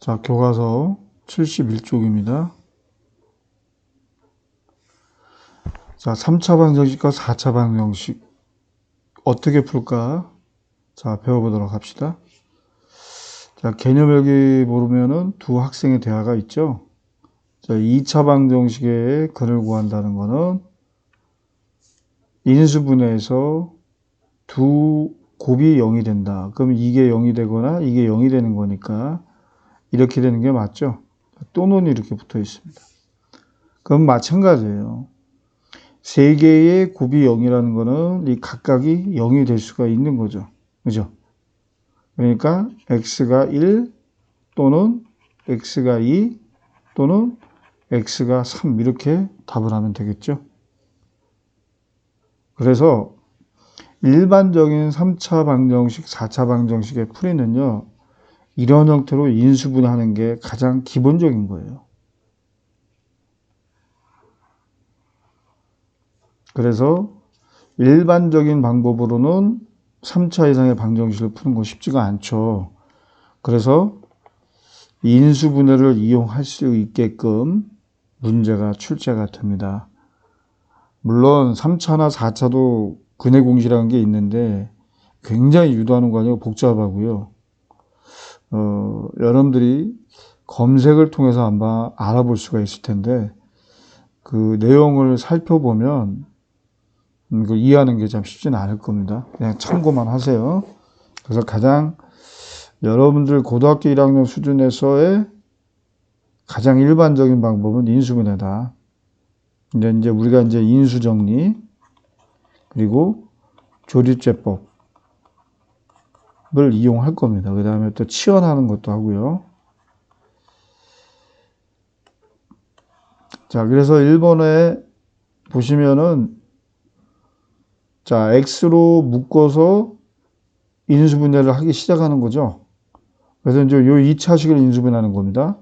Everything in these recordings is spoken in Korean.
자, 교과서 71쪽입니다. 자, 3차 방정식과 4차 방정식 어떻게 풀까? 자, 배워보도록 합시다. 자, 개념 여기 보면은 두 학생의 대화가 있죠. 자, 2차 방정식의 근을 구한다는 거는 인수분해에서 두 곱이 0이 된다. 그럼 이게 0이 되거나 이게 0이 되는 거니까 이렇게 되는 게 맞죠? 또는 이렇게 붙어 있습니다. 그럼 마찬가지예요. 세 개의 곱이 0이라는 거는 이 각각이 0이 될 수가 있는 거죠. 그죠? 그러니까 x가 1 또는 x가 2 또는 x가 3 이렇게 답을 하면 되겠죠. 그래서 일반적인 3차 방정식, 4차 방정식의 풀이는요. 이런 형태로 인수분해하는 게 가장 기본적인 거예요. 그래서 일반적인 방법으로는 3차 이상의 방정식을 푸는 거 쉽지가 않죠. 그래서 인수분해를 이용할 수 있게끔 문제가 출제가 됩니다. 물론 3차나 4차도 근해 공식이라는 게 있는데 굉장히 유도하는 거 아니고 복잡하고요. 여러분들이 검색을 통해서 아마 알아볼 수가 있을 텐데 그 내용을 살펴보면 그걸 이해하는 게 참 쉽지는 않을 겁니다. 그냥 참고만 하세요. 그래서 가장 여러분들 고등학교 1학년 수준에서의 가장 일반적인 방법은 인수분해다. 이제 우리가 이제 인수정리 그리고 조립제법을 이용할 겁니다. 그 다음에 또 치환하는 것도 하고요. 자, 그래서 1번에 보시면은 자, x로 묶어서 인수분해를 하기 시작하는 거죠. 그래서 이제 요 2차식을 인수분해하는 겁니다.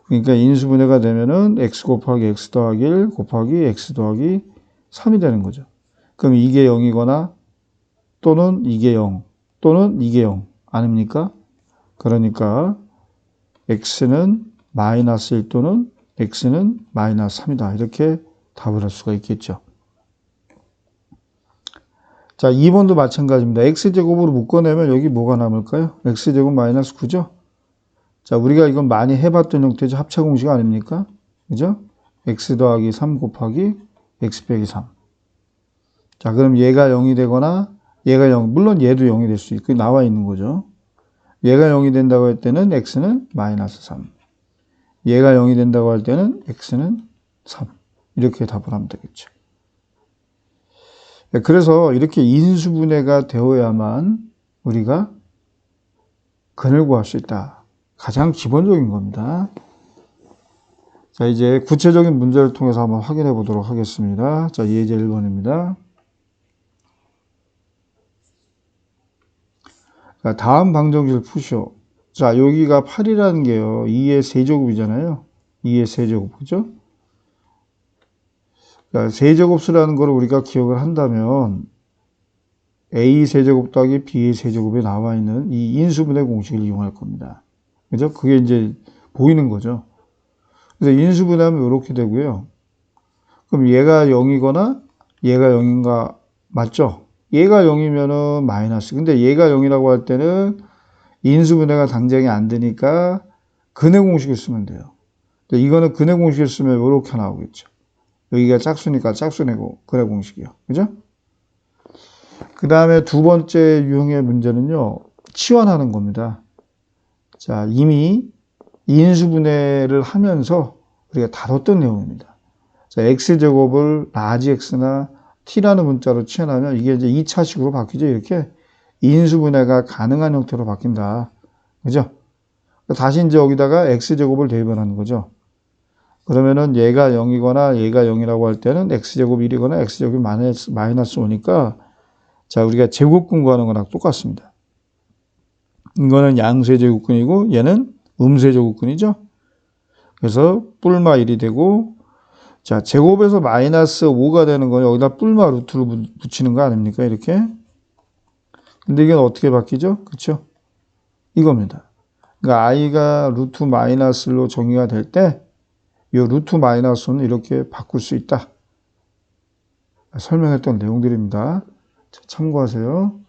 그러니까 인수분해가 되면은 x 곱하기 x 더하기 1 곱하기 x 더하기 3이 되는 거죠. 그럼 이게 0이거나 또는 이게 0 또는 이게 0 아닙니까? 그러니까 x는 마이너스 1 또는 x는 마이너스 3이다. 이렇게 답을 할 수가 있겠죠. 자, 2번도 마찬가지입니다. x제곱으로 묶어내면 여기 뭐가 남을까요? x제곱 마이너스 9죠? 자, 우리가 이건 많이 해봤던 형태죠. 합차 공식 아닙니까? 그죠? x 더하기 3 곱하기 x 빼기 3. 자, 그럼 얘가 0이 되거나 얘가 0, 물론 얘도 0이 될 수 있고 나와 있는 거죠. 얘가 0이 된다고 할 때는 x는 마이너스 3. 얘가 0이 된다고 할 때는 x는 3. 이렇게 답을 하면 되겠죠. 그래서 이렇게 인수분해가 되어야만 우리가 근을 구할 수 있다. 가장 기본적인 겁니다. 자, 이제 구체적인 문제를 통해서 한번 확인해 보도록 하겠습니다. 자, 예제 1번입니다. 자, 다음 방정식을 푸시오. 자, 여기가 8이라는 게요. 2의 세제곱이잖아요. 2의 세제곱, 그죠? 그러니까 세제곱수라는 걸 우리가 기억을 한다면 a 세제곱 더하기 b의 세제곱에 나와 있는 이 인수분해 공식을 이용할 겁니다. 그죠? 그게 이제 보이는 거죠. 그래서 인수분해하면 이렇게 되고요. 그럼 얘가 0이거나 얘가 0인가 맞죠? 얘가 0이면은 마이너스. 근데 얘가 0이라고 할 때는 인수분해가 당장이 안 되니까 근해 공식을 쓰면 돼요. 이거는 근해 공식을 쓰면 이렇게 나오겠죠. 여기가 짝수니까 짝수내고 근해 공식이요. 그죠? 그 다음에 두 번째 유형의 문제는요. 치환하는 겁니다. 자, 이미 인수분해를 하면서 우리가 다뤘던 내용입니다. 자, x제곱을 라지 x나 t라는 문자로 치환하면 이게 이제 2차식으로 바뀌죠. 이렇게 인수분해가 가능한 형태로 바뀐다. 그죠? 다시 이제 여기다가 x제곱을 대입을 하는 거죠. 그러면은 얘가 0이거나 얘가 0이라고 할 때는 x제곱 1이거나 x제곱이 마이너스 5니까 자, 우리가 제곱근 구하는 거랑 똑같습니다. 이거는 양수제곱근이고 얘는 음수제곱근이죠. 그래서 뿔마 1이 되고 자, 제곱에서 마이너스 5가 되는 건 여기다 뿔마 루트를 붙이는 거 아닙니까? 이렇게. 근데 이건 어떻게 바뀌죠? 그렇죠? 이겁니다. 그러니까 i가 루트 마이너스로 정의가 될 때 이 루트 마이너스는 이렇게 바꿀 수 있다. 설명했던 내용들입니다. 자, 참고하세요.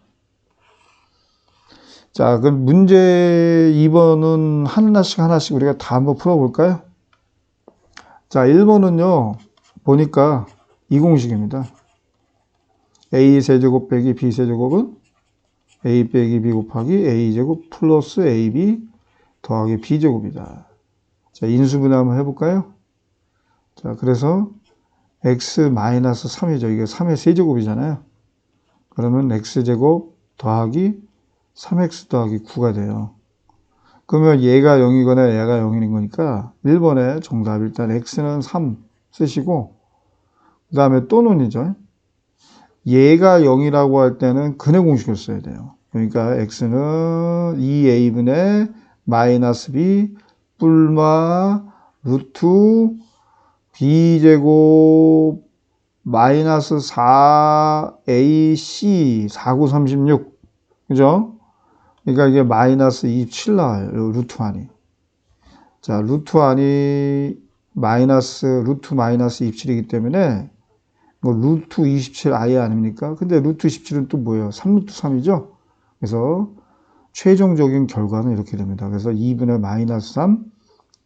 자, 그럼 문제 2번은 하나씩 우리가 다 한번 풀어볼까요? 자, 1번은요, 보니까 이 공식입니다. a 세제곱 빼기 b 세제곱은 a 빼기 b 곱하기 a 제곱 플러스 ab 더하기 b 제곱이다. 자, 인수분해 한번 해볼까요? 자, 그래서 x 마이너스 3이죠. 이게 3의 세제곱이잖아요. 그러면 x제곱 더하기 3x 더하기 9가 돼요. 그러면 얘가 0이거나 얘가 0인 거니까 1번에 정답 일단 x는 3 쓰시고 그 다음에 또는이죠. 얘가 0이라고 할 때는 근의 공식을 써야 돼요. 그러니까 x는 2a분의 마이너스 b 뿔마 루트 b제곱 마이너스 4ac 4936 그죠? 그러니까 이게 마이너스 27 나와요. 루트 안이. 자, 루트 안이 루트 마이너스 27이기 때문에 뭐 루트 27 아예 아닙니까? 근데 루트 27은 또 뭐예요? 3루트 3이죠? 그래서 최종적인 결과는 이렇게 됩니다. 그래서 2분의 마이너스 3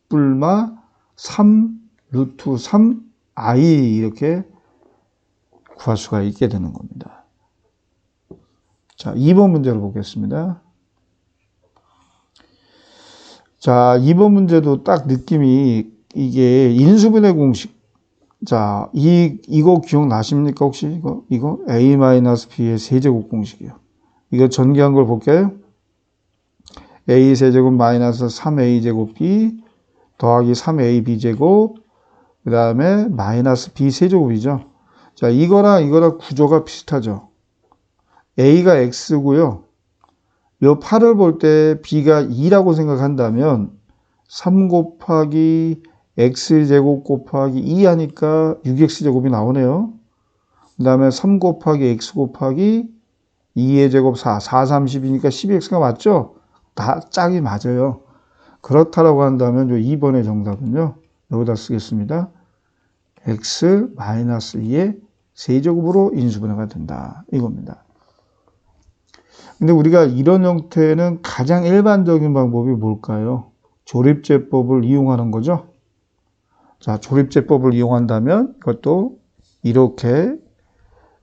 뿔마 3 루트 3 i 이렇게 구할 수가 있게 되는 겁니다. 자, 2번 문제로 보겠습니다. 자, 2번 문제도 딱 느낌이 이게 인수분해 공식. 자, 이거 기억나십니까? 혹시 이거 a-b의 세제곱 공식이요. 이거 전개한 걸 볼게요. a 세제곱 마이너스 3a 제곱 b 더하기 3ab 제곱 그 다음에 마이너스 b 세제곱이죠. 자, 이거랑 구조가 비슷하죠. a가 x고요. 요 8을 볼 때 b가 2라고 생각한다면 3 곱하기 x제곱 곱하기 2 하니까 6x제곱이 나오네요. 그 다음에 3 곱하기 x 곱하기 2의 제곱 4, 4, 30이니까 12x가 맞죠? 다 짝이 맞아요. 그렇다라고 한다면 요 2번의 정답은요. 여기다 쓰겠습니다. x 마이너스 2의 세제곱으로 인수분해가 된다. 이겁니다. 근데 우리가 이런 형태는 가장 일반적인 방법이 뭘까요? 조립제법을 이용하는 거죠. 자, 조립제법을 이용한다면 이것도 이렇게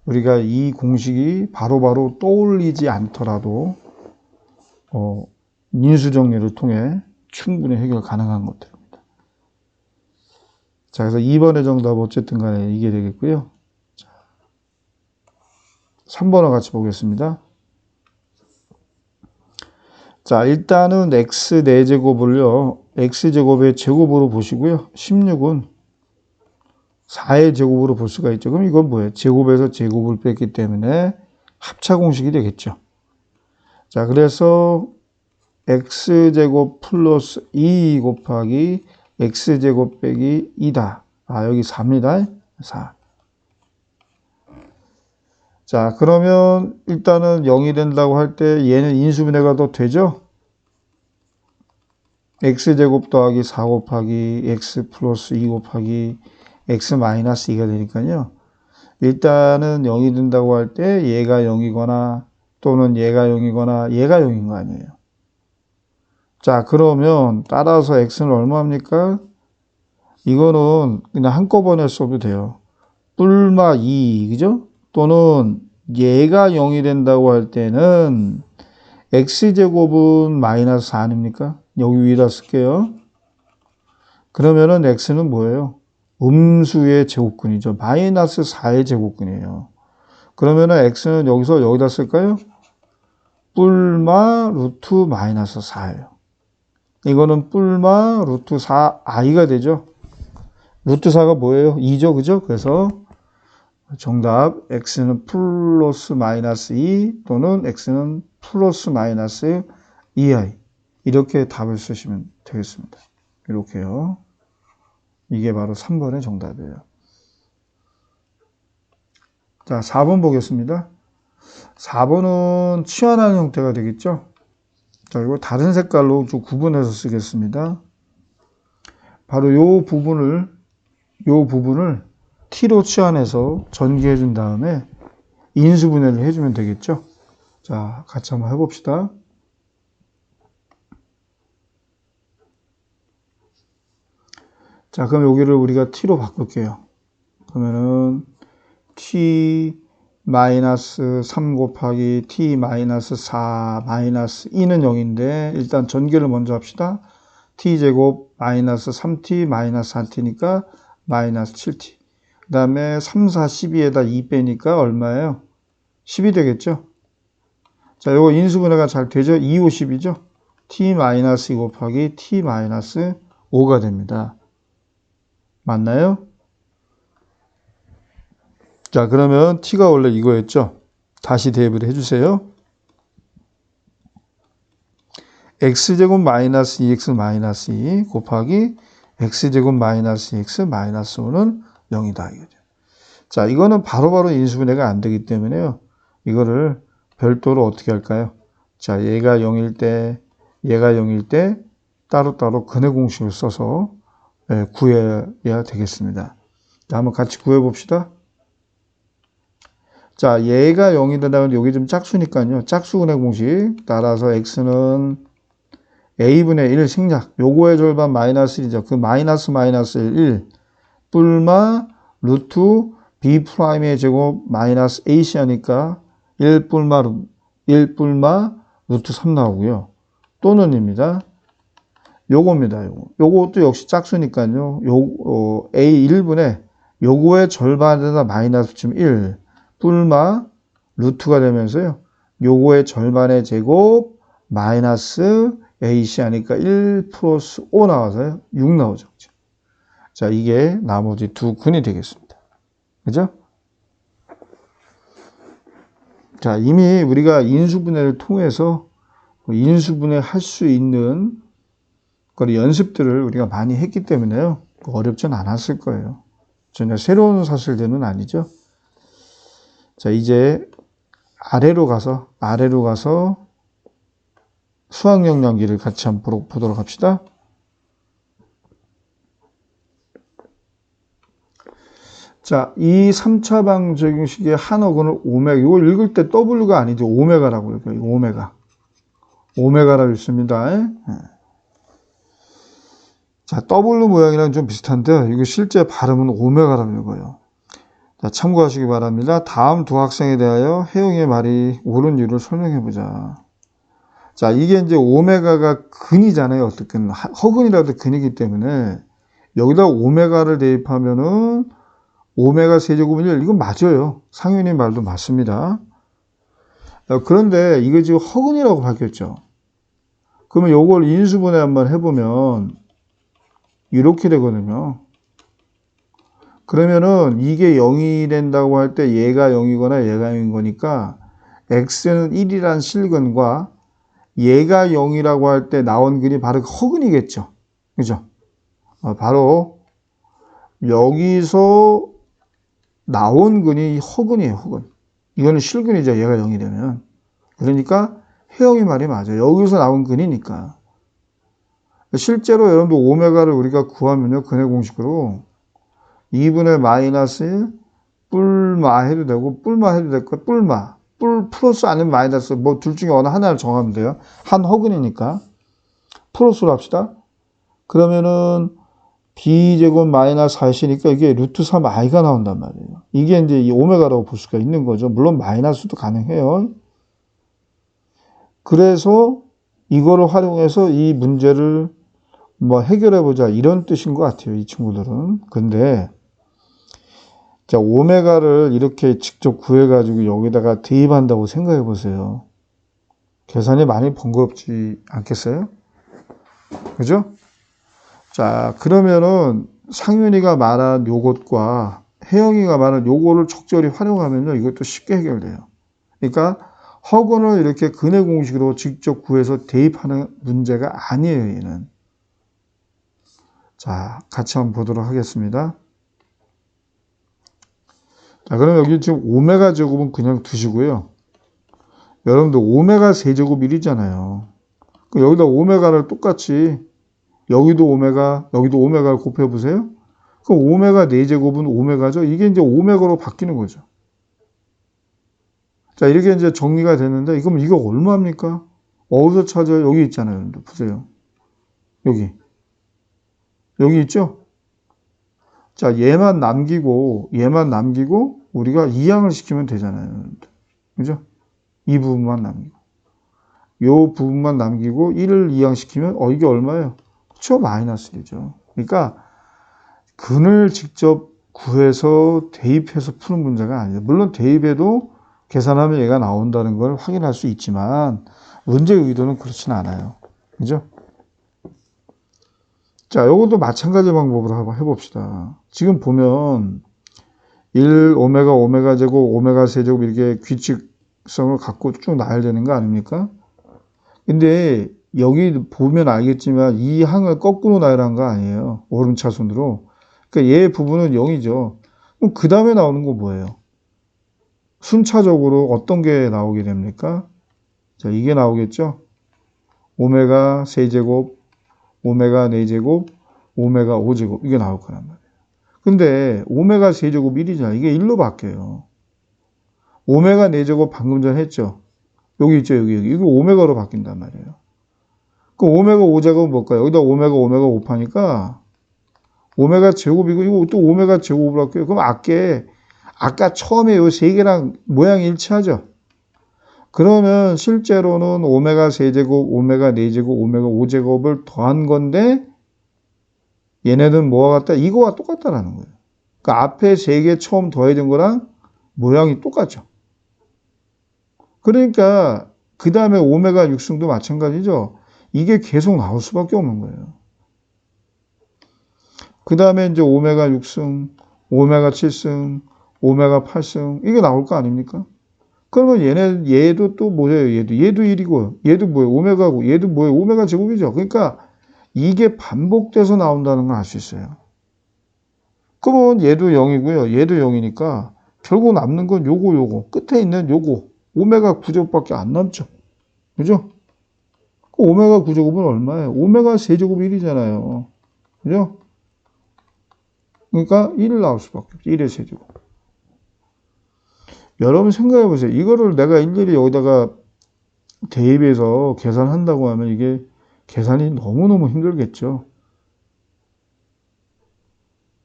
우리가 이 공식이 바로바로 떠올리지 않더라도 인수정리를 통해 충분히 해결 가능한 것들입니다. 자, 그래서 2번의 정답 어쨌든 간에 이게 되겠고요. 자, 3번을 같이 보겠습니다. 자, 일단은 x 4제곱을요. x제곱의 제곱으로 보시고요. 16은 4의 제곱으로 볼 수가 있죠. 그럼 이건 뭐예요? 제곱에서 제곱을 뺐기 때문에 합차 공식이 되겠죠. 자, 그래서 x제곱 플러스 2 곱하기 x제곱 빼기 2다. 아, 여기 4입니다. 4. 자, 그러면 일단은 0이 된다고 할 때 얘는 인수분해가 더 되죠? x제곱 더하기 4 곱하기 x 플러스 2 곱하기 x 마이너스 2가 되니까요. 일단은 0이 된다고 할 때 얘가 0이거나 또는 얘가 0이거나 얘가 0인 거 아니에요. 자, 그러면 따라서 x는 얼마입니까? 이거는 그냥 한꺼번에 써도 돼요. 뿔마 2, 그죠? 또는 얘가 0이 된다고 할 때는 x제곱은 마이너스 4 아닙니까? 여기 위에다 쓸게요. 그러면은 x는 뭐예요? 음수의 제곱근이죠. 마이너스 4의 제곱근이에요. 그러면은 x는 여기다 쓸까요? 뿔마 루트 마이너스 4예요. 이거는 뿔마 루트 4i가 되죠. 루트 4가 뭐예요? 2죠. 그죠? 그래서 정답 x는 플러스 마이너스 2 또는 x는 플러스 마이너스 2i 이렇게 답을 쓰시면 되겠습니다. 이렇게요. 이게 바로 3번의 정답이에요. 자, 4번 보겠습니다. 4번은 치환하는 형태가 되겠죠. 자, 이거 다른 색깔로 좀 구분해서 쓰겠습니다. 바로 요 부분을 t로 치환해서 전개해 준 다음에 인수분해를 해주면 되겠죠. 자, 같이 한번 해봅시다. 자, 그럼 여기를 우리가 t로 바꿀게요. 그러면은 t-3 곱하기 t-4 마이너스 2는 0인데 일단 전개를 먼저 합시다. t제곱 마이너스 3t 마이너스 4t니까 마이너스 7t. 그 다음에 3, 4, 12에다 2 빼니까 얼마예요? 10이 되겠죠? 자, 요거 인수분해가 잘 되죠? 2, 5, 10이죠? t-2 곱하기 t-5가 됩니다. 맞나요? 자, 그러면 t가 원래 이거였죠? 다시 대입을 해주세요. x제곱 마이너스 2x 마이너스 2 곱하기 x제곱 마이너스 2x 마이너스 5는 0이다. 이거죠. 자, 이거는 바로바로 인수분해가 안 되기 때문에요. 이거를 별도로 어떻게 할까요? 자, 얘가 0일 때, 얘가 0일 때 따로따로 근해 공식을 써서 구해야 되겠습니다. 자, 한번 같이 구해봅시다. 자, 얘가 0이 된다면 여기 좀 짝수니까요. 짝수 근해 공식 따라서 x는 a분의 1 생략. 요거의 절반 마이너스 1이죠. 그 마이너스 1 뿔마 루트 b 프라임의 제곱 마이너스 ac 하니까 1 뿔마 루트 3 나오고요. 또는입니다. 요겁니다. 요것도 역시 짝수니까요. a1분의 요거의 절반에다 마이너스 좀 1 뿔마 루트가 되면서요. 요거의 절반의 제곱 마이너스 AC 하니까 1 플러스 5 나와서요. 6 나오죠. 자, 이게 나머지 두 근이 되겠습니다. 그죠? 자, 이미 우리가 인수분해를 통해서 인수분해 할 수 있는 연습들을 우리가 많이 했기 때문에요. 어렵진 않았을 거예요. 전혀 새로운 사실들은 아니죠. 자, 이제 아래로 가서 수학영역기를 같이 한번 보도록 합시다. 자, 이 3차 방정식의 한 어근을 오메가, 이거 읽을 때 W가 아니죠. 오메가라고 읽어요. 오메가. 오메가라고 읽습니다. 자, W 모양이랑 좀 비슷한데, 이거 실제 발음은 오메가라고 읽어요. 자, 참고하시기 바랍니다. 다음 두 학생에 대하여 혜영의 말이 옳은 이유를 설명해보자. 자, 이게 이제 오메가가 근이잖아요. 어떻게든. 허근이라도 근이기 때문에, 여기다 오메가를 대입하면은, 오메가 세제곱은 1. 이건 맞아요. 상윤이 말도 맞습니다. 그런데 이게 지금 허근이라고 바뀌었죠. 그러면 요걸 인수분해 한번 해보면, 이렇게 되거든요. 그러면은 이게 0이 된다고 할 때 얘가 0이거나 얘가 0인 거니까 x는 1이란 실근과 얘가 0이라고 할 때 나온 근이 바로 허근이겠죠. 그죠? 바로 여기서 나온 근이 허근이에요. 허근. 이거는 실근이죠. 얘가 0이 되면. 그러니까 혜영이 말이 맞아요. 여기서 나온 근이니까. 실제로 여러분들 오메가를 우리가 구하면요. 근해 공식으로 2분의 마이너스 1 뿔마 해도 되고 뿔마 해도 될 거 뿔마 뿔 플러스 아니면 마이너스 뭐 둘 중에 어느 하나를 정하면 돼요. 한 허근이니까 플러스로 합시다. 그러면은 b제곱 마이너스 4이니까 이게 루트 3i가 나온단 말이에요. 이게 이제 이 오메가라고 볼 수가 있는 거죠. 물론 마이너스도 가능해요. 그래서 이거를 활용해서 이 문제를 뭐 해결해보자 이런 뜻인 것 같아요. 이 친구들은. 근데 자, 오메가를 이렇게 직접 구해가지고 여기다가 대입한다고 생각해 보세요. 계산이 많이 번거롭지 않겠어요? 그죠? 자, 그러면은 상윤이가 말한 요것과 혜영이가 말한 요거를 적절히 활용하면요. 이것도 쉽게 해결돼요. 그러니까 허근을 이렇게 근해 공식으로 직접 구해서 대입하는 문제가 아니에요. 얘는. 자, 같이 한번 보도록 하겠습니다. 자, 그럼 여기 지금 오메가 제곱은 그냥 두시고요. 여러분들 오메가 세제곱 1이잖아요. 여기다 오메가를 똑같이 여기도 오메가를 곱해보세요. 그럼 오메가 4제곱은 오메가죠. 이게 이제 오메가로 바뀌는 거죠. 자, 이렇게 이제 정리가 됐는데, 그럼 이거 얼마입니까? 어디서 찾아요? 여기 있잖아요. 보세요. 여기 있죠? 자, 얘만 남기고, 우리가 이항을 시키면 되잖아요. 그죠? 이 부분만 남기고. 요 부분만 남기고, 1을 이항시키면, 이게 얼마예요? 그쵸? 마이너스 1이죠. 그러니까, 근을 직접 구해서 대입해서 푸는 문제가 아니에요. 물론 대입해도 계산하면 얘가 나온다는 걸 확인할 수 있지만, 문제의 의도는 그렇진 않아요. 그죠? 자, 요것도 마찬가지 방법으로 한번 해봅시다. 지금 보면 1 오메가 제곱 오메가 세제곱 이렇게 규칙성을 갖고 쭉 나와야 되는 거 아닙니까? 근데 여기 보면 알겠지만 이 항을 거꾸로 나열한 거 아니에요. 오름차순으로. 그러니까 얘 부분은 0이죠. 그럼 그 다음에 나오는 거 뭐예요? 순차적으로 어떤 게 나오게 됩니까? 자, 이게 나오겠죠? 오메가 세제곱 오메가 4제곱, 오메가 5제곱 이게 나올 거란 말이에요. 근데 오메가 세제곱 1이잖아. 이게 1로 바뀌어요. 오메가 4제곱 방금 전 했죠. 여기 있죠. 여기. 이거 오메가로 바뀐단 말이에요. 그럼 오메가 5제곱은 뭘까요? 여기다 오메가 곱하니까 오메가 제곱이고 이거 또 오메가 제곱으로 할게요. 그럼 아까 처음에 요 세 개랑 모양이 일치하죠. 그러면 실제로는 오메가 세제곱, 오메가 4제곱, 오메가 5제곱을 더한 건데 얘네는 뭐와 같다? 이거와 똑같다라는 거예요. 그러니까 앞에 세 개 처음 더해진 거랑 모양이 똑같죠. 그러니까 그 다음에 오메가 6승도 마찬가지죠. 이게 계속 나올 수밖에 없는 거예요. 그 다음에 이제 오메가 6승, 오메가 7승, 오메가 8승 이게 나올 거 아닙니까? 그러면 얘도 또 뭐예요? 얘도 1이고, 얘도 뭐예요? 오메가고, 얘도 뭐예요? 오메가 제곱이죠. 그러니까 이게 반복돼서 나온다는 걸 알 수 있어요. 그러면 얘도 0이고요. 얘도 0이니까 결국 남는 건 요거. 끝에 있는 요거. 오메가 9제곱밖에 안 남죠. 그죠? 그 오메가 9제곱은 얼마예요? 오메가 세제곱 1이잖아요. 그죠? 그러니까 1 나올 수밖에 없죠. 1의 세제곱. 여러분 생각해 보세요. 이거를 내가 일일이 여기다가 대입해서 계산한다고 하면 이게 계산이 너무너무 힘들겠죠.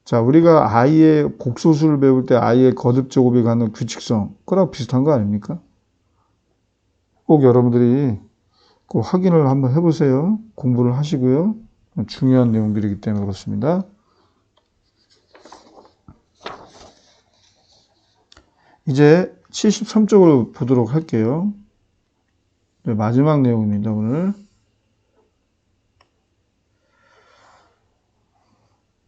자, 우리가 i의 곡소수를 배울 때 i의 거듭 제곱이 갖는 규칙성, 그거랑 비슷한 거 아닙니까? 꼭 여러분들이 꼭 확인을 한번 해보세요. 공부를 하시고요. 중요한 내용들이기 때문에 그렇습니다. 이제 73쪽을 보도록 할게요. 네, 마지막 내용입니다, 오늘.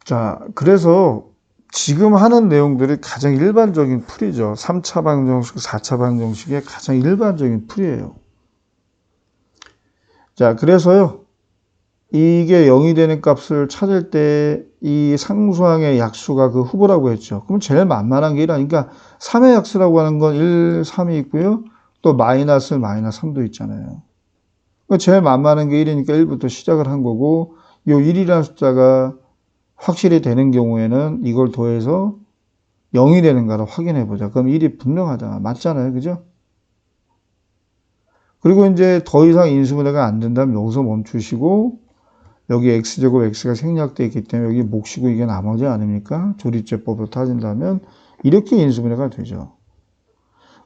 자, 그래서 지금 하는 내용들이 가장 일반적인 풀이죠. 3차 방정식, 4차 방정식의 가장 일반적인 풀이에요. 자, 그래서요. 이게 0이 되는 값을 찾을 때 이 상수항의 약수가 그 후보라고 했죠. 그럼 제일 만만한 게 1이니까 그러니까 3의 약수라고 하는 건 1, 3이 있고요. 또 마이너스 3도 있잖아요. 그러니까 제일 만만한 게 1이니까 1부터 시작을 한 거고 요 1이라는 숫자가 확실히 되는 경우에는 이걸 더해서 0이 되는가를 확인해 보자. 그럼 1이 분명하다. 맞잖아요. 그죠? 그리고 이제 더 이상 인수분해가 안 된다면 여기서 멈추시고 여기 x제곱 x가 생략되어 있기 때문에 여기 몫이고 이게 나머지 아닙니까? 조립제법으로 따진다면 이렇게 인수분해가 되죠.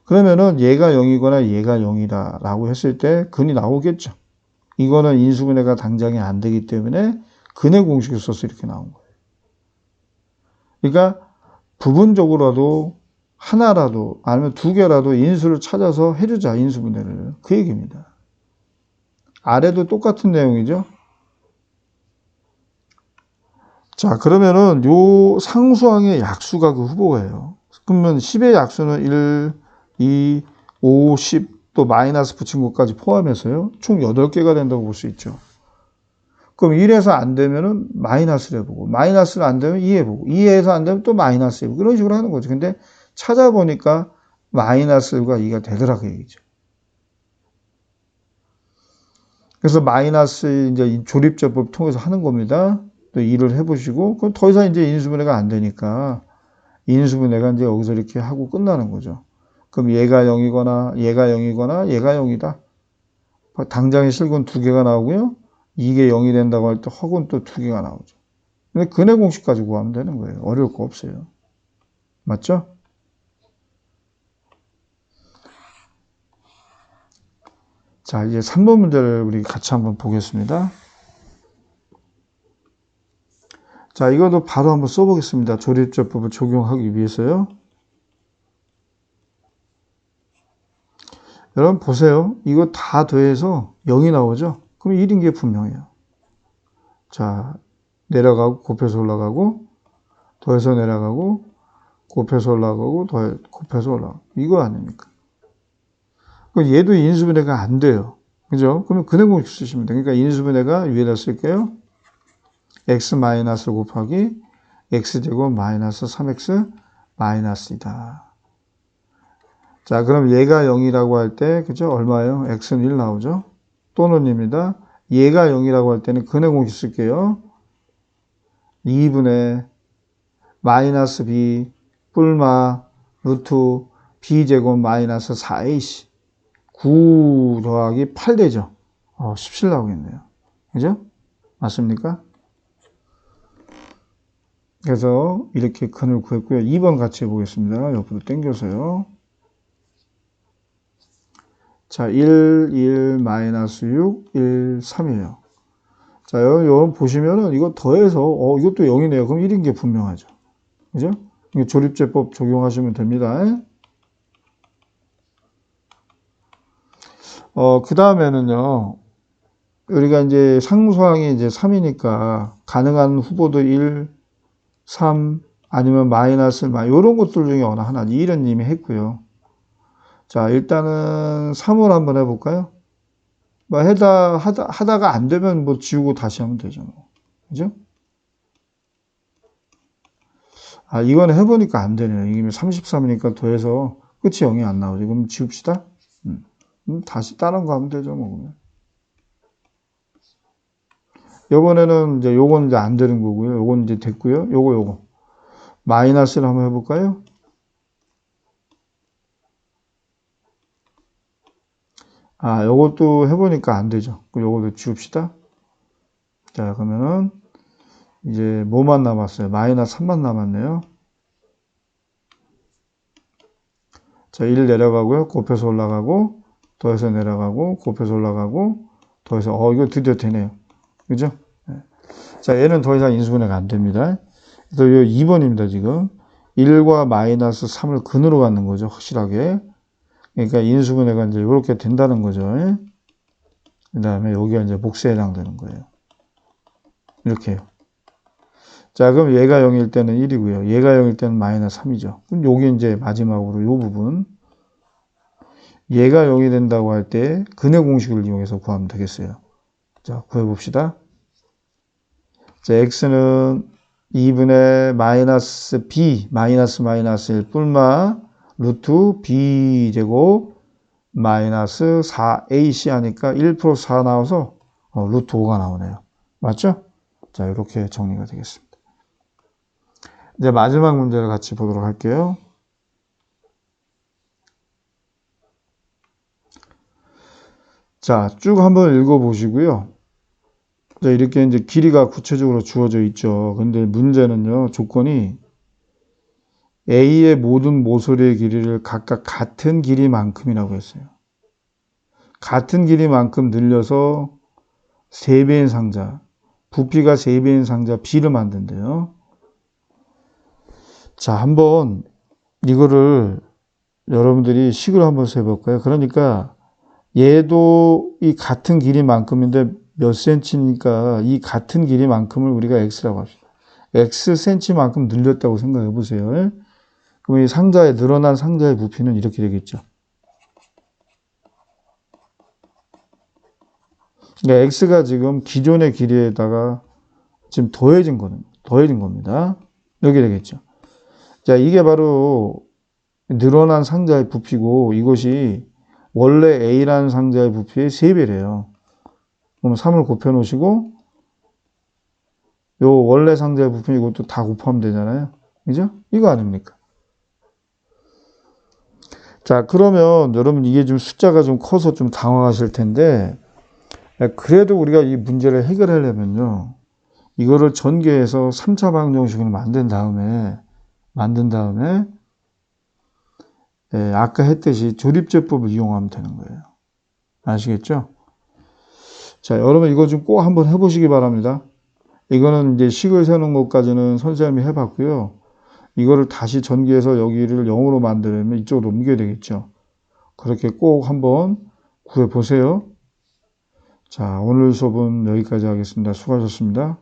그러면은 얘가 0이거나 얘가 0이다 라고 했을 때 근이 나오겠죠. 이거는 인수분해가 당장에 안 되기 때문에 근의 공식을 써서 이렇게 나온 거예요. 그러니까 부분적으로라도 하나라도 아니면 두 개라도 인수를 찾아서 해주자. 인수분해를. 그 얘기입니다. 아래도 똑같은 내용이죠. 자, 그러면은 요 상수항의 약수가 그 후보예요. 그러면 10의 약수는 1, 2, 5, 10, 또 마이너스 붙인 것까지 포함해서요. 총 8개가 된다고 볼 수 있죠. 그럼 1에서 안 되면은 마이너스를 해보고, 마이너스를 안 되면 2 해보고, 2에서 안 되면 또 마이너스 해보고, 이런 식으로 하는 거죠. 근데 찾아보니까 마이너스가 2가 되더라, 그 얘기죠. 그래서 마이너스 이제 이 조립제법 통해서 하는 겁니다. 또 일을 해보시고, 그럼 더 이상 이제 인수분해가 안 되니까 인수분해가 이제 여기서 이렇게 하고 끝나는 거죠. 그럼 얘가 0이거나 얘가 0이거나 얘가 0이다. 당장에 실근 두 개가 나오고요. 이게 0이 된다고 할 때 허근 또 두 개가 나오죠. 근데 근해 공식까지 구하면 되는 거예요. 어려울 거 없어요. 맞죠? 자, 이제 3번 문제를 우리 같이 한번 보겠습니다. 자, 이것도 바로 한번 써보겠습니다. 조립제법을 적용하기 위해서요. 여러분 보세요. 이거 다 더해서 0이 나오죠? 그럼 1인 게 분명해요. 자, 내려가고 곱해서 올라가고 더해서 내려가고 곱해서 올라가고 곱해서 올라가고 이거 아닙니까? 얘도 인수분해가 안 돼요. 그죠? 그러면 근해공식 쓰시면 돼요. 그러니까 인수분해가 위에다 쓸게요. x 마이너스 곱하기 x제곱 마이너스 3x 마이너스이다. 자, 그럼 얘가 0이라고 할 때, 그죠? 얼마예요? x는 1 나오죠? 또는입니다. 얘가 0이라고 할 때는 근해공식 쓸게요. 2분의 마이너스 b 뿔마 루트 b제곱 마이너스 4ac 9 더하기 8 되죠? 17 나오겠네요. 그죠? 맞습니까? 그래서 이렇게 근을 구했고요. 2번 같이 해보겠습니다. 옆으로 당겨서요. 자, 1, 1, 마이너스 6, 1, 3이에요. 자, 여러분 보시면은 이거 더해서, 이것도 0이네요. 그럼 1인 게 분명하죠. 그죠? 조립제법 적용하시면 됩니다. 그 다음에는요, 우리가 이제 상수항이 이제 3이니까 가능한 후보도 1, 3, 아니면 마이너스, 이런 것들 중에 어느 하나, 1은 이미 했고요. 자, 일단은 3을 한번 해볼까요? 하다가 안 되면 뭐 지우고 다시 하면 되죠. 그죠? 아, 이거는 해보니까 안 되네요. 이게 33이니까 더해서 끝이 0이 안 나오죠. 그럼 지웁시다. 다시 다른 거 하면 되죠, 뭐. 그러면. 요번에는 이제 요건 이제 안 되는 거고요. 요건 이제 됐고요. 요거. 마이너스를 한번 해볼까요? 아, 요것도 해보니까 안 되죠. 요것도 지웁시다. 자, 그러면은 이제 뭐만 남았어요? 마이너스 3만 남았네요. 자, 1 내려가고요. 곱해서 올라가고, 더해서 내려가고, 곱해서 올라가고, 더해서, 이거 드디어 되네요. 그죠? 네. 자, 얘는 더 이상 인수분해가 안 됩니다. 그래서 요 2번입니다, 지금. 1과 마이너스 3을 근으로 갖는 거죠, 확실하게. 그러니까 인수분해가 이제 이렇게 된다는 거죠. 그 다음에 여기가 이제 몫에 해당되는 거예요. 이렇게요. 자, 그럼 얘가 0일 때는 1이고요. 얘가 0일 때는 마이너스 3이죠. 그럼 요게 이제 마지막으로 요 부분. 얘가 0이 된다고 할 때 근해 공식을 이용해서 구하면 되겠어요. 자, 구해봅시다. 자, x는 2분의 마이너스 b, 마이너스 1 뿔마 루트 b 제곱 마이너스 4ac 하니까 1 플러스 4 나와서 루트 5가 나오네요. 맞죠? 자, 이렇게 정리가 되겠습니다. 이제 마지막 문제를 같이 보도록 할게요. 자, 쭉 한번 읽어보시고요. 자, 이렇게 이제 길이가 구체적으로 주어져 있죠. 근데 문제는요, 조건이 A의 모든 모서리의 길이를 각각 같은 길이만큼이라고 했어요. 같은 길이만큼 늘려서 3배인 상자, 부피가 3배인 상자 B를 만든대요. 자, 한번 이거를 여러분들이 식으로 한번 해볼까요? 그러니까 얘도 이 같은 길이만큼인데 몇 센치니까 이 같은 길이만큼을 우리가 x라고 합시다. x 센치만큼 늘렸다고 생각해 보세요. 그럼 이 상자에 늘어난 상자의 부피는 이렇게 되겠죠. 그러니까 x가 지금 기존의 길이에다가 지금 더해진 겁니다. 이렇게 되겠죠. 자, 이게 바로 늘어난 상자의 부피고 이것이 원래 A라는 상자의 부피의 3배래요. 그럼 3을 곱해 놓으시고 요 원래 상자의 부품 이것도 다 곱하면 되잖아요. 그죠? 이거 아닙니까? 자, 그러면 여러분 이게 좀 숫자가 좀 커서 좀 당황하실 텐데 그래도 우리가 이 문제를 해결하려면요. 이거를 전개해서 3차 방정식으로 만든 다음에 아까 했듯이 조립제법을 이용하면 되는 거예요. 아시겠죠? 자, 여러분 이거 좀 꼭 한번 해보시기 바랍니다. 이거는 이제 식을 세우는 것까지는 선생님이 해봤고요. 이거를 다시 전개해서 여기를 0으로 만들려면 이쪽으로 옮겨야 되겠죠. 그렇게 꼭 한번 구해보세요. 자, 오늘 수업은 여기까지 하겠습니다. 수고하셨습니다.